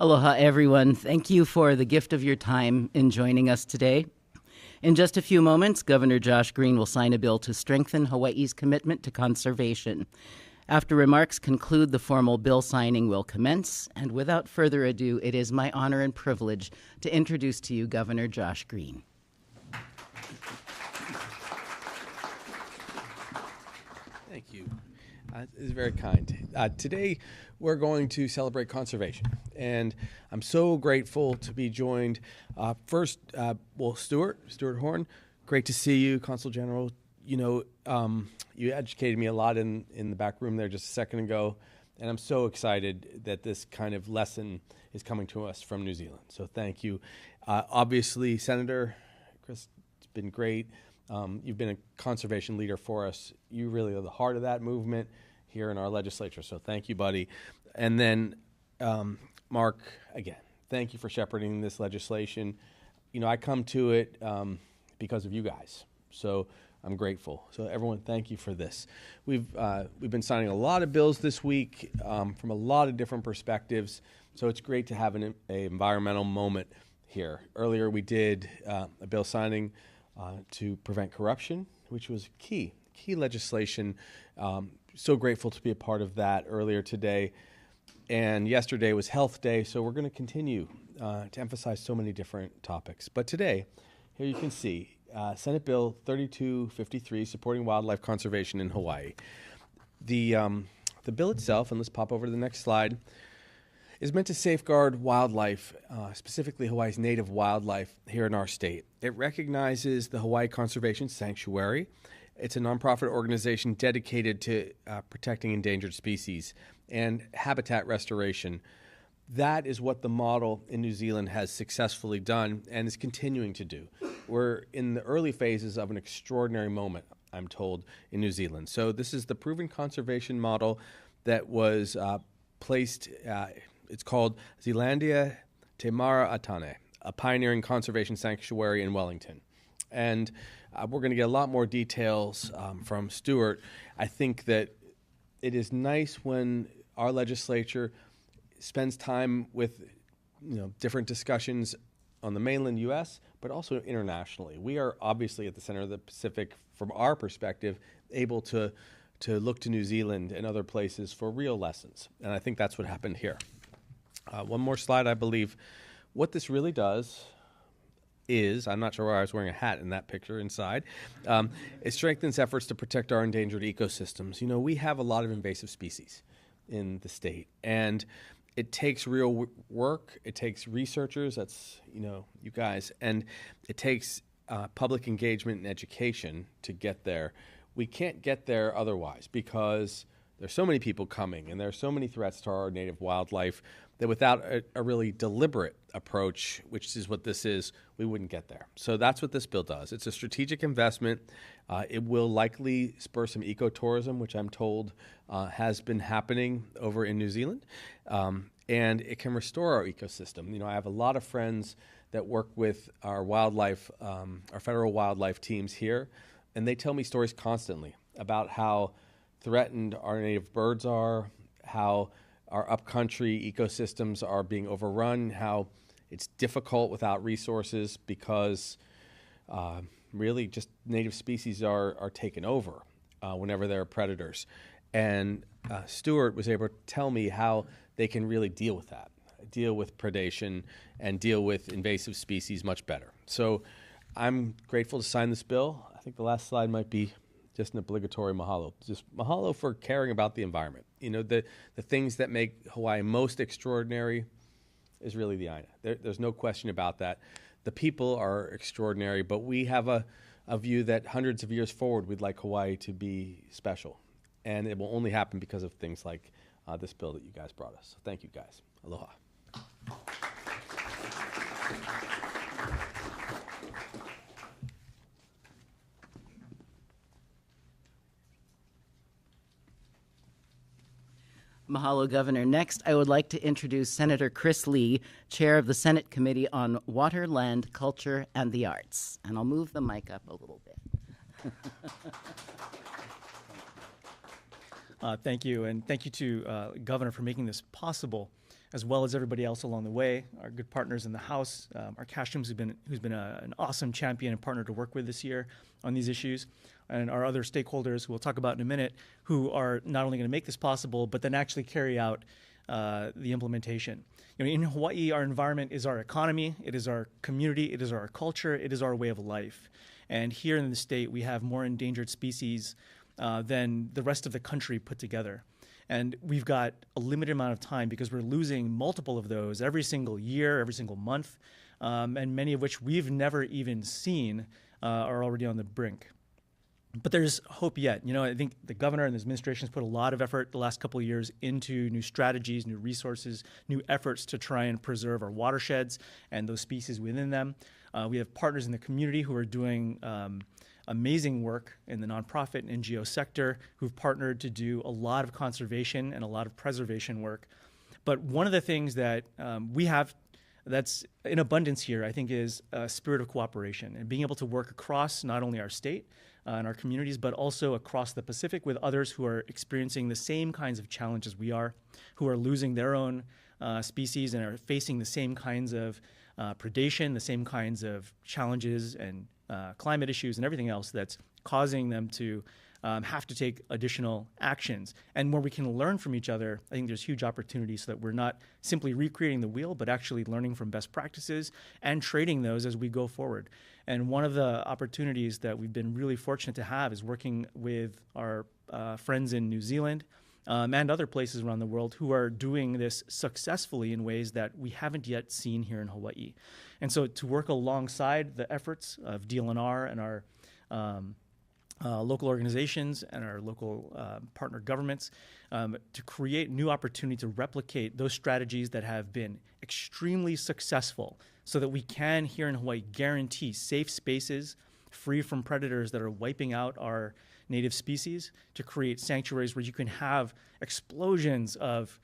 Aloha, everyone. Thank you for the gift of your time in joining us today. In just a few moments, Governor Josh Green will sign a bill to strengthen Hawaii's commitment to conservation. After remarks conclude, the formal bill signing will commence, and without further ado, it is my honor and privilege to introduce to you Governor Josh Green. Thank you. It is very kind. Today, we're going to celebrate conservation, and I'm so grateful to be joined. First, Stuart Horn, great to see you, Consul General. You know, you educated me a lot in the back room there just a second ago, and I'm so excited that this kind of lesson is coming to us from New Zealand. So thank you. Obviously, Senator Chris, it's been great. You've been a conservation leader for us. You really are the heart of that movement here in our legislature. So thank you, buddy. And then, Mark, again, thank you for shepherding this legislation. You know, I come to it because of you guys. So I'm grateful. So everyone, thank you for this. We've been signing a lot of bills this week from a lot of different perspectives. So it's great to have an environmental moment here. Earlier, we did a bill signing to prevent corruption, which was key legislation. So grateful to be a part of that earlier today. And yesterday was Health Day, so we're going to continue to emphasize so many different topics. But today, here you can see Senate Bill 3253, supporting wildlife conservation in Hawaii. The bill itself, and let's pop over to the next slide, is meant to safeguard wildlife, specifically Hawaii's native wildlife here in our state. It recognizes the Hawaii Conservation Sanctuary. It's a nonprofit organization dedicated to protecting endangered species and habitat restoration. That is what the model in New Zealand has successfully done and is continuing to do. We're in the early phases of an extraordinary moment, I'm told, in New Zealand. So this is the proven conservation model that was placed. It's called Zealandia Te Mara Atane, a pioneering conservation sanctuary in Wellington. And we're going to get a lot more details from Stuart. I think that it is nice when our legislature spends time with different discussions on the mainland U.S., but also internationally. We are obviously at the center of the Pacific, from our perspective, able to look to New Zealand and other places for real lessons. And I think that's what happened here. One more slide, I believe. What this really does is, I'm not sure why I was wearing a hat in that picture inside, it strengthens efforts to protect our endangered ecosystems. You know, we have a lot of invasive species in the state, and it takes real work. It takes researchers, that's, you guys, and it takes public engagement and education to get there. We can't get there otherwise because there's so many people coming and there are so many threats to our native wildlife that without a really deliberate approach, which is what this is, we wouldn't get there. So that's what this bill does. It's a strategic investment. It will likely spur some ecotourism, which I'm told has been happening over in New Zealand. And it can restore our ecosystem. You know, I have a lot of friends that work with our wildlife, our federal wildlife teams here, and they tell me stories constantly about how threatened our native birds are, how our upcountry ecosystems are being overrun, how it's difficult without resources because really just native species are taken over whenever there are predators. And Stuart was able to tell me how they can really deal with that, deal with predation and deal with invasive species much better. So I'm grateful to sign this bill. I think the last slide might be just an obligatory mahalo. Just mahalo for caring about the environment. You know, the things that make Hawaii most extraordinary is really the aina. There's no question about that. The people are extraordinary, but we have a view that hundreds of years forward, we'd like Hawaii to be special. And it will only happen because of things like this bill that you guys brought us. So thank you, guys. Aloha. Mahalo, Governor. Next, I would like to introduce Senator Chris Lee, Chair of the Senate Committee on Water, Land, Culture, and the Arts. And I'll move the mic up a little bit. Thank you, and thank you to Governor for making this possible. as well as everybody else along the way, our good partners in the House, our Cashims, who's been an awesome champion and partner to work with this year on these issues, and our other stakeholders, who we'll talk about in a minute, who are not only going to make this possible, but then actually carry out the implementation. In Hawaii, our environment is our economy, it is our community, it is our culture, it is our way of life. And here in the state, we have more endangered species than the rest of the country put together. And we've got a limited amount of time because we're losing multiple of those every single year, every single month, and many of which we've never even seen are already on the brink. But there's hope yet. I think the governor and the administration has put a lot of effort the last couple of years into new strategies, new resources, new efforts to try and preserve our watersheds and those species within them. We have partners in the community who are doing amazing work in the nonprofit and NGO sector who've partnered to do a lot of conservation and a lot of preservation work. But one of the things that we have that's in abundance here, I think, is a spirit of cooperation and being able to work across not only our state and our communities, but also across the Pacific with others who are experiencing the same kinds of challenges we are, who are losing their own species and are facing the same kinds of predation, the same kinds of challenges and climate issues and everything else that's causing them to have to take additional actions. And where we can learn from each other, I think there's huge opportunities so that we're not simply recreating the wheel, but actually learning from best practices and trading those as we go forward. And one of the opportunities that we've been really fortunate to have is working with our friends in New Zealand and other places around the world who are doing this successfully in ways that we haven't yet seen here in Hawaii. And so to work alongside the efforts of DLNR and our local organizations and our local partner governments to create new opportunity to replicate those strategies that have been extremely successful so that we can, here in Hawaii, guarantee safe spaces free from predators that are wiping out our native species, to create sanctuaries where you can have explosions of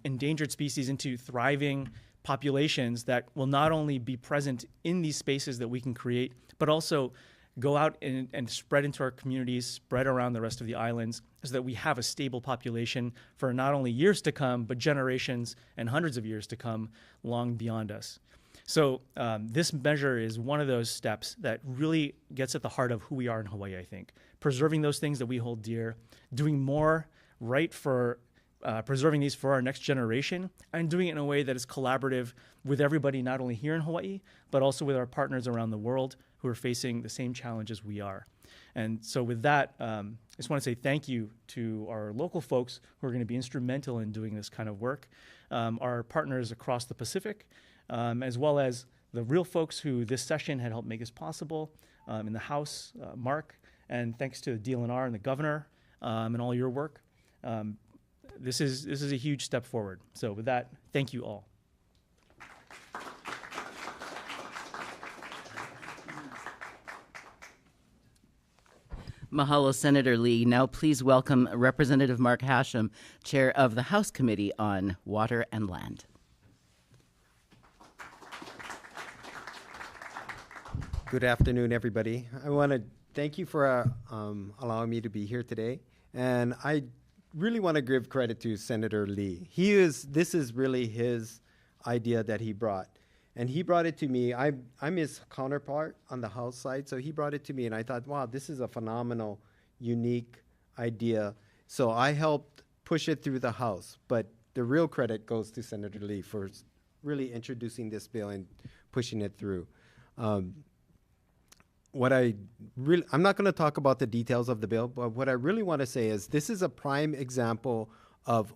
endangered species into thriving populations that will not only be present in these spaces that we can create, but also go out and spread into our communities, spread around the rest of the islands, so that we have a stable population for not only years to come, but generations and hundreds of years to come long beyond us. So this measure is one of those steps that really gets at the heart of who we are in Hawaii, I think. Preserving those things that we hold dear, doing more right for preserving these for our next generation, and doing it in a way that is collaborative with everybody, not only here in Hawaii, but also with our partners around the world who are facing the same challenges we are. And so with that, I just want to say thank you to our local folks who are going to be instrumental in doing this kind of work, our partners across the Pacific, as well as the real folks who this session had helped make this possible in the House, Mark, and thanks to the DLNR and the governor and all your work. This is a huge step forward. So with that, thank you all. Mahalo, Senator Lee. Now please welcome Representative Mark Hashim, Chair of the House Committee on Water and Land. Good afternoon, everybody. I want to thank you for allowing me to be here today. And I really want to give credit to Senator Lee. This is really his idea that he brought. And he brought it to me. I'm his counterpart on the House side, so he brought it to me, and I thought, wow, this is a phenomenal, unique idea. So I helped push it through the House, but the real credit goes to Senator Lee for really introducing this bill and pushing it through. I'm not going to talk about the details of the bill, but what I really want to say is this is a prime example of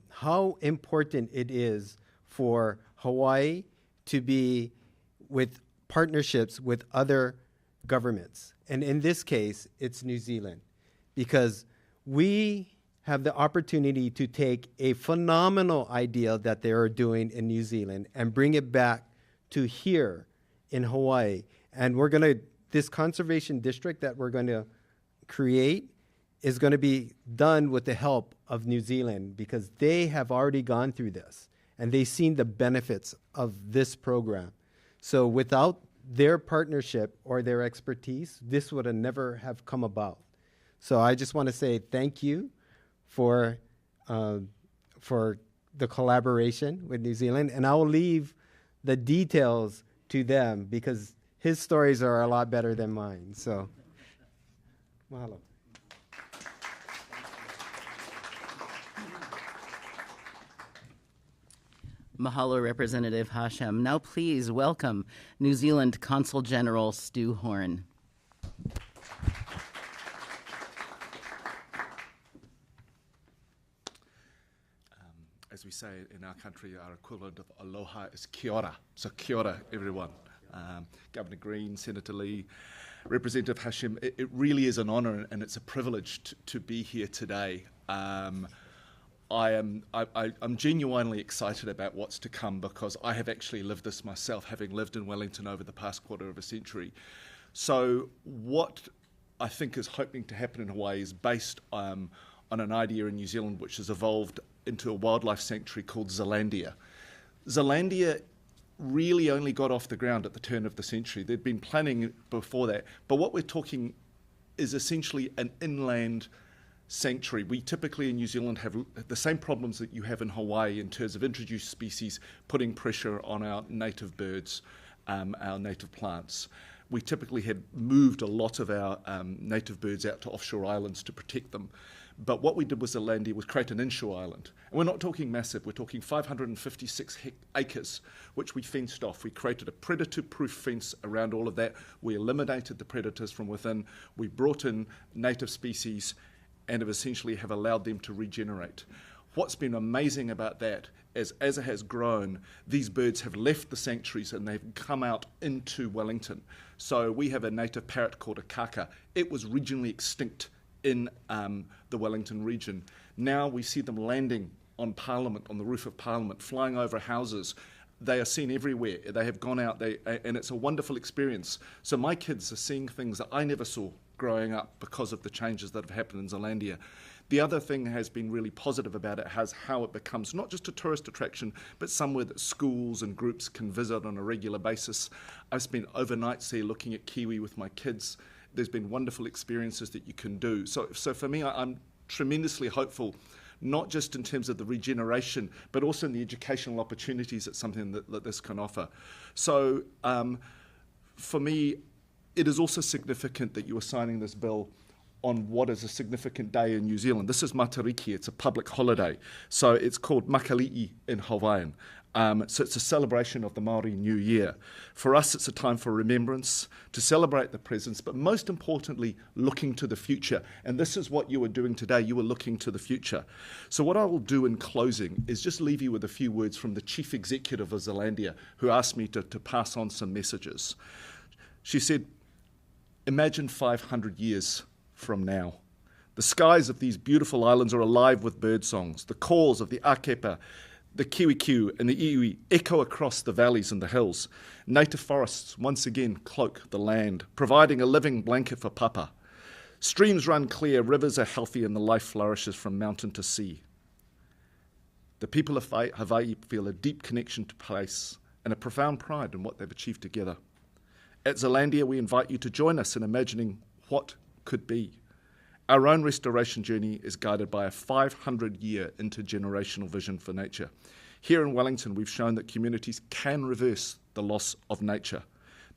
how important it is for Hawaii to be with partnerships with other governments. And in this case, it's New Zealand, because we have the opportunity to take a phenomenal idea that they are doing in New Zealand and bring it back to here in Hawaii. And this conservation district that we're going to create is going to be done with the help of New Zealand, because they have already gone through this and they've seen the benefits of this program. So without their partnership or their expertise, this would have never have come about. So I just want to say thank you for the collaboration with New Zealand, and I will leave the details to them because his stories are a lot better than mine. So, mahalo. Mahalo, Representative Hashem. Now please welcome New Zealand Consul General Stu Horn. As we say in our country, our equivalent of aloha is kia ora. So kia ora, everyone. Governor Green, Senator Lee, Representative Hashem, it really is an honour and it's a privilege to be here today. I'm genuinely excited about what's to come because I have actually lived this myself, having lived in Wellington over the past quarter of a century. So what I think is hoping to happen in Hawaii is based on an idea in New Zealand which has evolved into a wildlife sanctuary called Zealandia. Zealandia really only got off the ground at the turn of the century. They'd been planning before that, but what we're talking is essentially an inland sanctuary. We typically in New Zealand have the same problems that you have in Hawaii in terms of introduced species putting pressure on our native birds, our native plants. We typically have moved a lot of our native birds out to offshore islands to protect them. But what we did with Zealandia was create an inshore island. And we're not talking massive, we're talking 556 acres, which we fenced off. We created a predator-proof fence around all of that. We eliminated the predators from within. We brought in native species and have essentially have allowed them to regenerate. What's been amazing about that is as it has grown, these birds have left the sanctuaries and they've come out into Wellington. So we have a native parrot called a kaka. It was regionally extinct in the Wellington region. Now we see them landing on Parliament, on the roof of Parliament, flying over houses. They are seen everywhere. They have gone out, and it's a wonderful experience. So my kids are seeing things that I never saw growing up because of the changes that have happened in Zealandia. The other thing has been really positive about it has how it becomes not just a tourist attraction, but somewhere that schools and groups can visit on a regular basis. I've spent overnights there looking at kiwi with my kids. There's been wonderful experiences that you can do. So for me, I'm tremendously hopeful, not just in terms of the regeneration, but also in the educational opportunities that something that this can offer. So for me, it is also significant that you are signing this bill on what is a significant day in New Zealand. This is Matariki, it's a public holiday. So it's called Makali'i in Hawaiian. So it's a celebration of the Māori New Year. For us, it's a time for remembrance, to celebrate the presence, but most importantly, looking to the future. And this is what you are doing today. You are looking to the future. So what I will do in closing is just leave you with a few words from the Chief Executive of Zealandia, who asked me to pass on some messages. She said, imagine 500 years from now. The skies of these beautiful islands are alive with bird songs. The calls of the akepa, the kiwikiu and the iwi echo across the valleys and the hills. Native forests once again cloak the land, providing a living blanket for papa. Streams run clear, rivers are healthy, and the life flourishes from mountain to sea. The people of Hawaii feel a deep connection to place and a profound pride in what they've achieved together. At Zealandia, we invite you to join us in imagining what could be. Our own restoration journey is guided by a 500-year intergenerational vision for nature. Here in Wellington, we've shown that communities can reverse the loss of nature,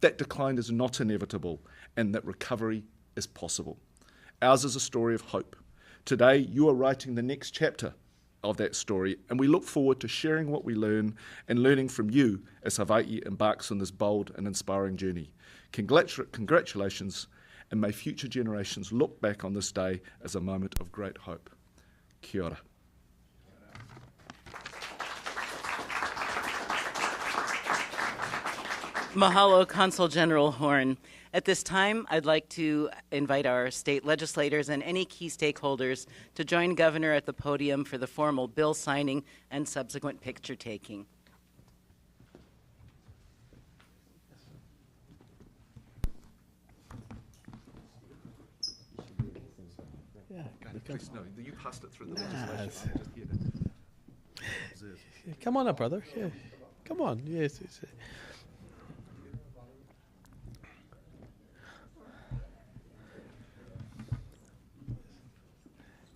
that decline is not inevitable, and that recovery is possible. Ours is a story of hope. Today, you are writing the next chapter of that story, and we look forward to sharing what we learn and learning from you as Hawaii embarks on this bold and inspiring journey. Congratulations, and may future generations look back on this day as a moment of great hope. Kia ora. Mahalo, Consul General Horn. At this time, I'd like to invite our state legislators and any key stakeholders to join Governor at the podium for the formal bill signing and subsequent picture taking. Please, no, you passed it through the legislation. I'm just here to observe. Come on up, brother. Yeah. Come on. Yes.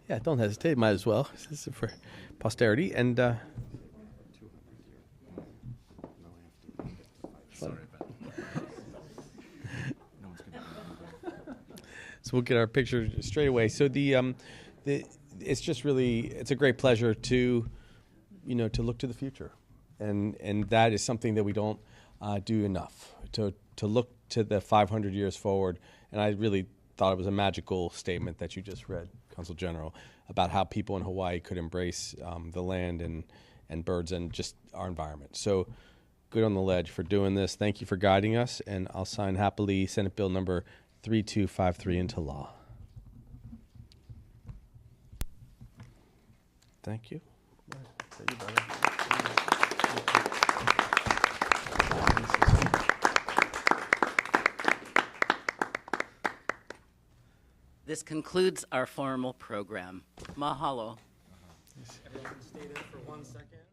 Yeah, don't hesitate. Might as well. This is for posterity. And we'll get our picture straight away. So it's just really, it's a great pleasure to, to look to the future, and that is something that we don't do enough, to look to the 500 years forward. And I really thought it was a magical statement that you just read, Consul General, about how people in Hawaii could embrace the land and birds and just our environment. So good on the ledge for doing this. Thank you for guiding us, and I'll sign happily Senate Bill number 3253 into law. Thank you. This concludes our formal program. Mahalo. Everyone can stay there for 1 second.